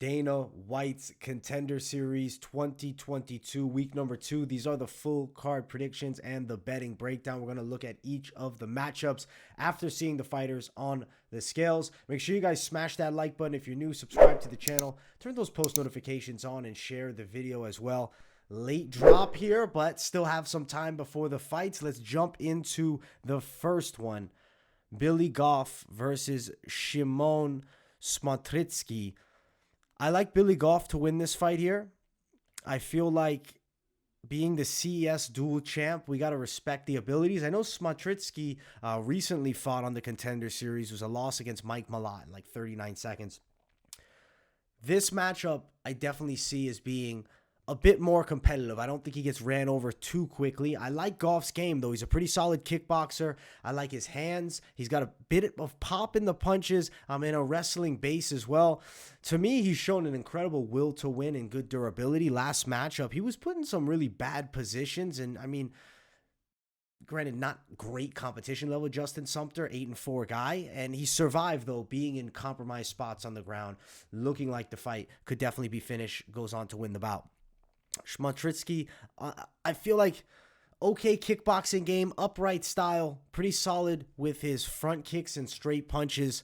Dana White's Contender Series 2022, week number 2. These are the full card predictions and the betting breakdown. We're going to look at each of the matchups after seeing the fighters on the scales. Make sure you guys smash that like button. If you're new, subscribe to the channel. Turn those post notifications on and share the video as well. Late drop here, but still have some time before the fights. Let's jump into the first one. Billy Goff versus Shimon Smutritsky. I like Billy Goff to win this fight here. I feel like being the CES dual champ, we got to respect the abilities. I know Smutritsky recently fought on the Contender Series. It was a loss against Mike Malott in like 39 seconds. This matchup I definitely see as being a bit more competitive. I don't think he gets ran over too quickly. I like Goff's game, though. He's a pretty solid kickboxer. I like his hands. He's got a bit of pop in the punches. In a wrestling base as well. To me, he's shown an incredible will to win and good durability. Last matchup, he was put in some really bad positions. And, I mean, granted, not great competition level. Justin Sumter, 8-4 guy. And he survived, though, being in compromised spots on the ground. Looking like the fight could definitely be finished. Goes on to win the bout. Smutritsky, I feel like okay kickboxing game, upright style, pretty solid with his front kicks and straight punches.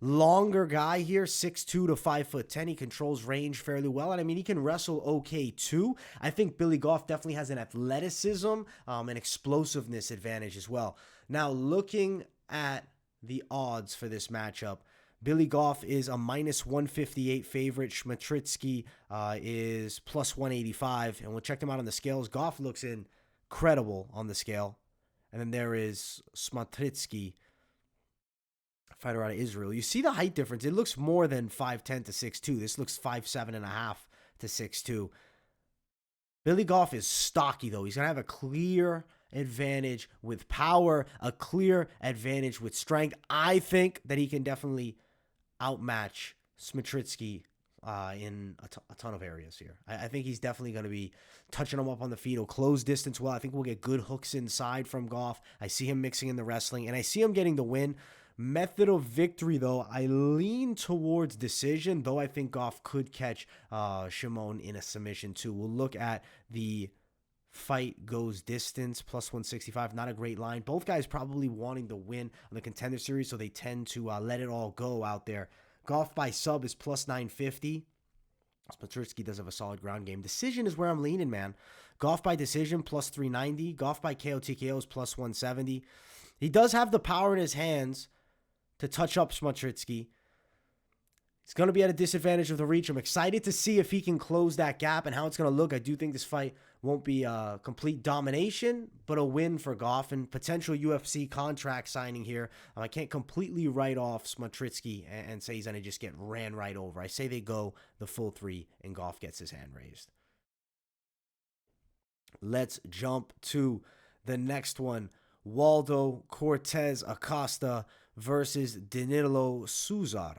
Longer guy here, 6'2 to 5'10". He controls range fairly well, and I mean he can wrestle okay too. I think Billy Goff definitely has an athleticism and explosiveness advantage as well. Now looking at the odds for this matchup, Billy Goff is a minus 158 favorite. Smutritsky is plus 185. And we'll check them out on the scales. Goff looks incredible on the scale. And then there is Smutritsky, fighter out of Israel. You see the height difference. It looks more than 5'10 to 6'2. This looks 5'7.5 to 6'2. Billy Goff is stocky, though. He's going to have a clear advantage with power, a clear advantage with strength. I think that he can definitely outmatch Smutritsky in a ton of areas here. I think he's definitely going to be touching him up on the feet. He'll close distance well. I think we'll get good hooks inside from Goff. I see him mixing in the wrestling, and I see him getting the win. Method of victory, though, I lean towards decision, though I think Goff could catch Shimon in a submission, too. We'll look at the fight goes distance, plus 165. Not a great line. Both guys probably wanting to win on the Contender Series, so they tend to let it all go out there. Goff by sub is plus 950. Smutritsky does have a solid ground game. Decision is where I'm leaning, man. Goff by decision, plus 390. Goff by KO TKO is plus 170. He does have the power in his hands to touch up Smutritsky. It's going to be at a disadvantage of the reach. I'm excited to see if he can close that gap and how it's going to look. I do think this fight won't be a complete domination, but a win for Goff and potential UFC contract signing here. I can't completely write off Smutritsky and say he's going to just get ran right over. I say they go the full 3 and Goff gets his hand raised. Let's jump to the next one. Waldo Cortez Acosta versus Danilo Souza.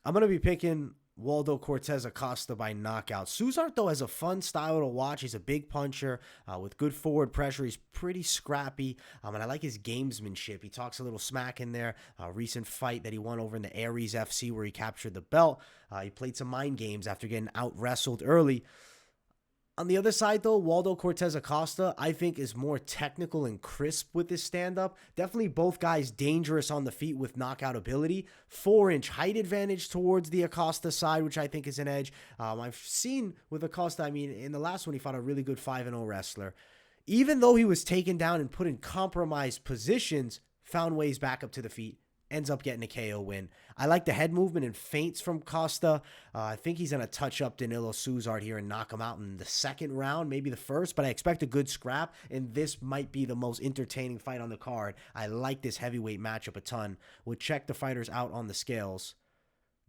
I'm going to be picking Waldo Cortez Acosta by knockout. Souza, though, has a fun style to watch. He's a big puncher with good forward pressure. He's pretty scrappy, and I like his gamesmanship. He talks a little smack in there. A recent fight that he won over in the Aries FC where he captured the belt. He played some mind games after getting out-wrestled early. On the other side, though, Waldo Cortez Acosta, I think, is more technical and crisp with his stand-up. Definitely both guys dangerous on the feet with knockout ability. 4-inch height advantage towards the Acosta side, which I think is an edge. I've seen with Acosta, I mean, in the last one, he fought a really good 5-0 wrestler. Even though he was taken down and put in compromised positions, found ways back up to the feet. Ends up getting a KO win. I like the head movement and feints from Costa. I think he's going to touch up Danilo Souza here and knock him out in the second round, maybe the first, but I expect a good scrap, and this might be the most entertaining fight on the card. I like this heavyweight matchup a ton. We'll check the fighters out on the scales.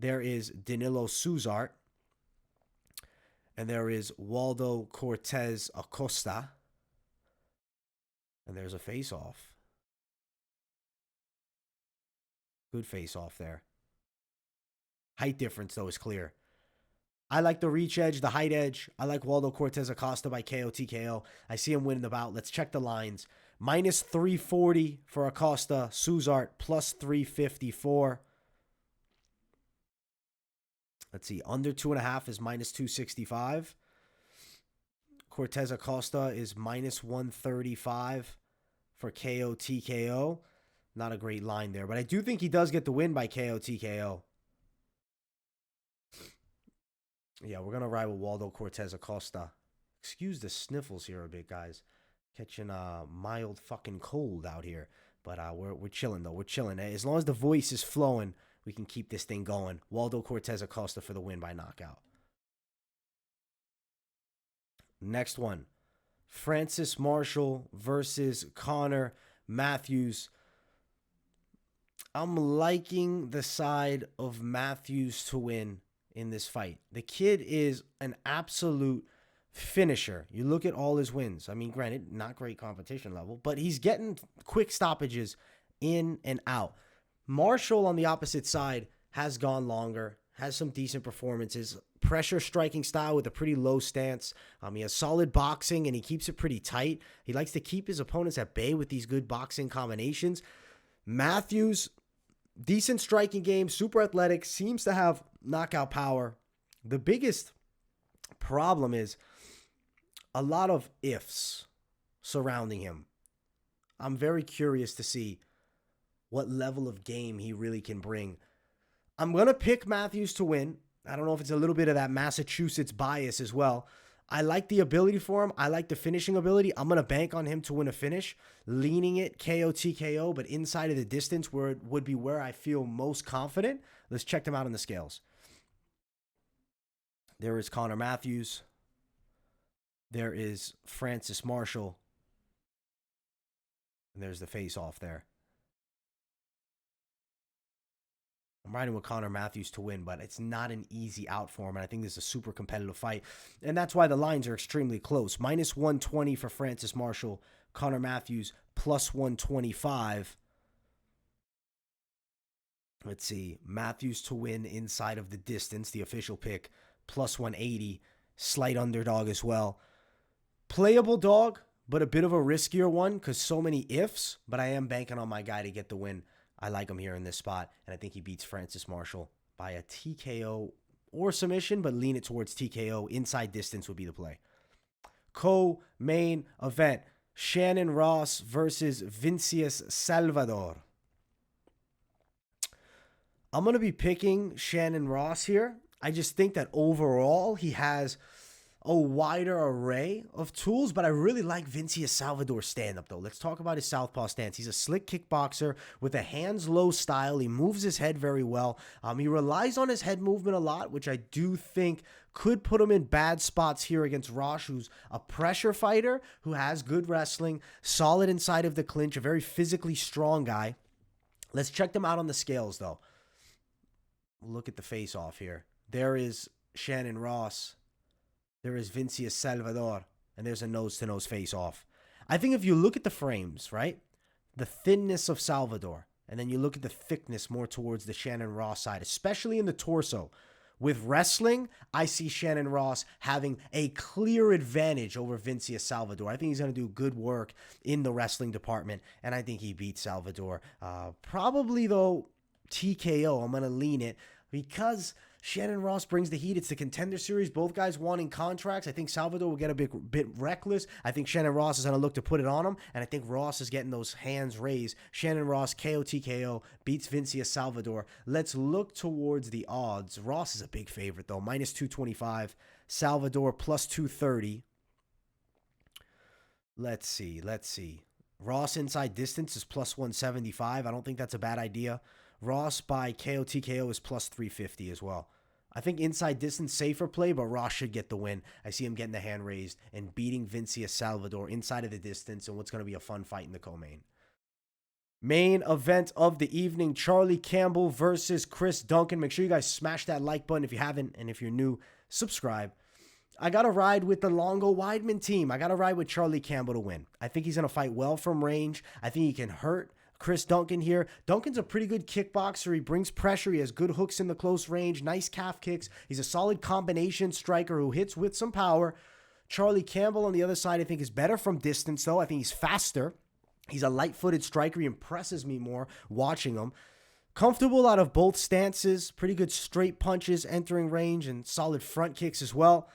There is Danilo Souza, and there is Waldo Cortez Acosta, and there's a face-off. Good face-off there. Height difference, though, is clear. I like the reach edge, the height edge. I like Waldo Cortez Acosta by KO TKO. I see him winning the bout. Let's check the lines. Minus 340 for Acosta. Souza plus 354. Let's see. Under 2.5 is minus 265. Cortez Acosta is minus 135 for KO TKO. Not a great line there, but I do think he does get the win by KO TKO. Yeah, we're going to ride with Waldo Cortez Acosta. Excuse the sniffles here a bit, guys. Catching a mild fucking cold out here. But we're chilling, though. We're chilling. As long as the voice is flowing, we can keep this thing going. Waldo Cortez Acosta for the win by knockout. Next one. Francis Marshall versus Connor Matthews. I'm liking the side of Matthews to win in this fight. The kid is an absolute finisher. You look at all his wins. I mean, granted, not great competition level, but he's getting quick stoppages in and out. Marshall on the opposite side has gone longer, has some decent performances, pressure striking style with a pretty low stance. He has solid boxing and he keeps it pretty tight. He likes to keep his opponents at bay with these good boxing combinations. Matthews, decent striking game, super athletic, seems to have knockout power. The biggest problem is a lot of ifs surrounding him. I'm very curious to see what level of game he really can bring. I'm going to pick Matthews to win. I don't know if it's a little bit of that Massachusetts bias as well. I like the ability for him. I like the finishing ability. I'm going to bank on him to win a finish, leaning it KO TKO, but inside of the distance where it would be where I feel most confident. Let's check them out on the scales. There is Connor Matthews. There is Francis Marshall. And there's the face-off there. I'm riding with Connor Matthews to win, but it's not an easy out for him, and I think this is a super competitive fight, and that's why the lines are extremely close. Minus 120 for Francis Marshall, Connor Matthews plus 125. Let's see, Matthews to win inside of the distance, the official pick, plus 180, slight underdog as well. Playable dog, but a bit of a riskier one because so many ifs, but I am banking on my guy to get the win. I like him here in this spot, and I think he beats Francis Marshall by a TKO or submission, but lean it towards TKO. Inside distance would be the play. Co-main event, Shannon Ross versus Vincent Salvador. I'm going to be picking Shannon Ross here. I just think that overall he has a wider array of tools, but I really like Vincent Salvador's stand-up, though. Let's talk about his southpaw stance. He's a slick kickboxer with a hands-low style. He moves his head very well. He relies on his head movement a lot, which I do think could put him in bad spots here against Ross, who's a pressure fighter, who has good wrestling, solid inside of the clinch, a very physically strong guy. Let's check them out on the scales, though. Look at the face-off here. There is Shannon Ross. There is Vincent Salvador, and there's a nose-to-nose face-off. I think if you look at the frames, right, the thinness of Salvador, and then you look at the thickness more towards the Shannon Ross side, especially in the torso. With wrestling, I see Shannon Ross having a clear advantage over Vincent Salvador. I think he's going to do good work in the wrestling department, and I think he beats Salvador. Probably, though, TKO. I'm going to lean it because Shannon Ross brings the heat. It's the Contender Series. Both guys wanting contracts. I think Salvador will get a bit reckless. I think Shannon Ross is going to look to put it on him, and I think Ross is getting those hands raised. Shannon Ross, KO TKO, beats Vincent Salvador. Let's look towards the odds. Ross is a big favorite, though. Minus 225. Salvador plus 230. Let's see. Ross inside distance is plus 175. I don't think that's a bad idea. Ross by KO TKO is plus 350 as well. I think inside distance, safer play, but Ross should get the win. I see him getting the hand raised and beating Vincent Salvador inside of the distance in what's going to be a fun fight in the co-main. Main event of the evening, Charlie Campbell versus Chris Duncan. Make sure you guys smash that like button if you haven't, and if you're new, subscribe. I got to ride with the Longo Weidman team. I got to ride with Charlie Campbell to win. I think he's going to fight well from range. I think he can hurt Chris Duncan here. Duncan's a pretty good kickboxer. He brings pressure. He has good hooks in the close range, nice calf kicks. He's a solid combination striker who hits with some power. Charlie Campbell on the other side, I think, is better from distance, though. I think he's faster. He's a light-footed striker. He impresses me more watching him. Comfortable out of both stances. Pretty good straight punches entering range and solid front kicks as well.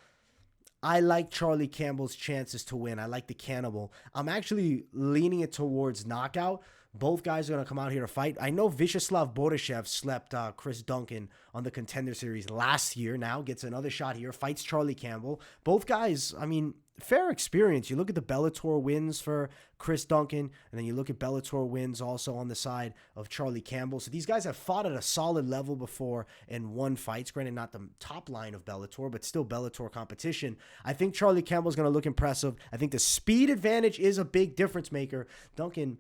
I like Charlie Campbell's chances to win. I like the Cannibal. I'm actually leaning it towards knockout. Both guys are going to come out here to fight. I know Vyacheslav Borishev slept Chris Duncan on the Contender Series last year. Now gets another shot here. Fights Charlie Campbell. Both guys, I mean, fair experience. You look at the Bellator wins for Chris Duncan, and then you look at Bellator wins also on the side of Charlie Campbell. So these guys have fought at a solid level before and won fights. Granted, not the top line of Bellator, but still Bellator competition. I think Charlie Campbell's going to look impressive. I think the speed advantage is a big difference maker. Duncan,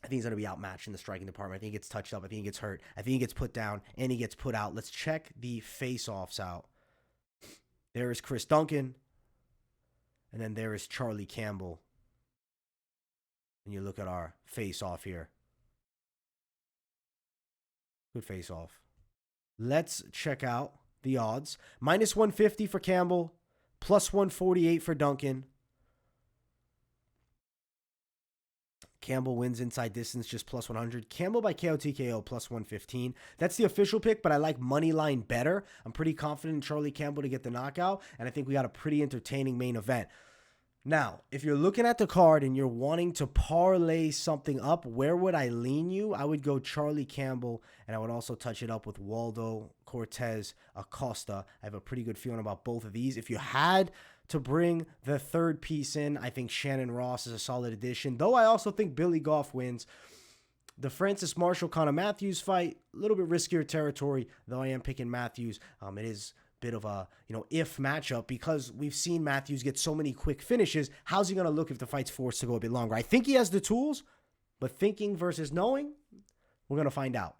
I think he's going to be outmatched in the striking department. I think he gets touched up. I think he gets hurt. I think he gets put down, and he gets put out. Let's check the face-offs out. There is Chris Duncan, and then there is Charlie Campbell. And you look at our face-off here. Good face-off. Let's check out the odds. Minus 150 for Campbell, plus 148 for Duncan. Campbell wins inside distance, just plus 100. Campbell by KO TKO, plus 115. That's the official pick, but I like money line better. I'm pretty confident in Charlie Campbell to get the knockout, and I think we got a pretty entertaining main event. Now, if you're looking at the card and you're wanting to parlay something up, where would I lean you? I would go Charlie Campbell, and I would also touch it up with Waldo, Cortez, Acosta. I have a pretty good feeling about both of these. If you had to bring the third piece in, I think Shannon Ross is a solid addition, though I also think Billy Goff wins. The Francis Marshall-Conor Matthews fight, a little bit riskier territory, though I am picking Matthews. It is a bit of a, if matchup because we've seen Matthews get so many quick finishes. How's he going to look if the fight's forced to go a bit longer? I think he has the tools, but thinking versus knowing, we're going to find out.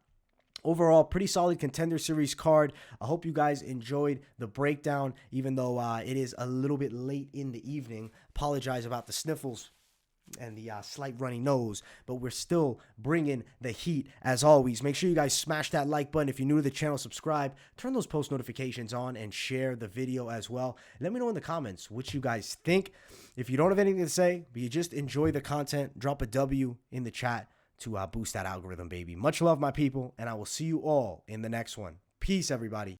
Overall, pretty solid Contender Series card. I hope you guys enjoyed the breakdown, even though it is a little bit late in the evening. Apologize about the sniffles and the slight runny nose, but we're still bringing the heat as always. Make sure you guys smash that like button. If you're new to the channel, subscribe, turn those post notifications on, and share the video as well. Let me know in the comments what you guys think. If you don't have anything to say, but you just enjoy the content, drop a W in the chat to boost that algorithm, baby. Much love, my people, and I will see you all in the next one. Peace, everybody.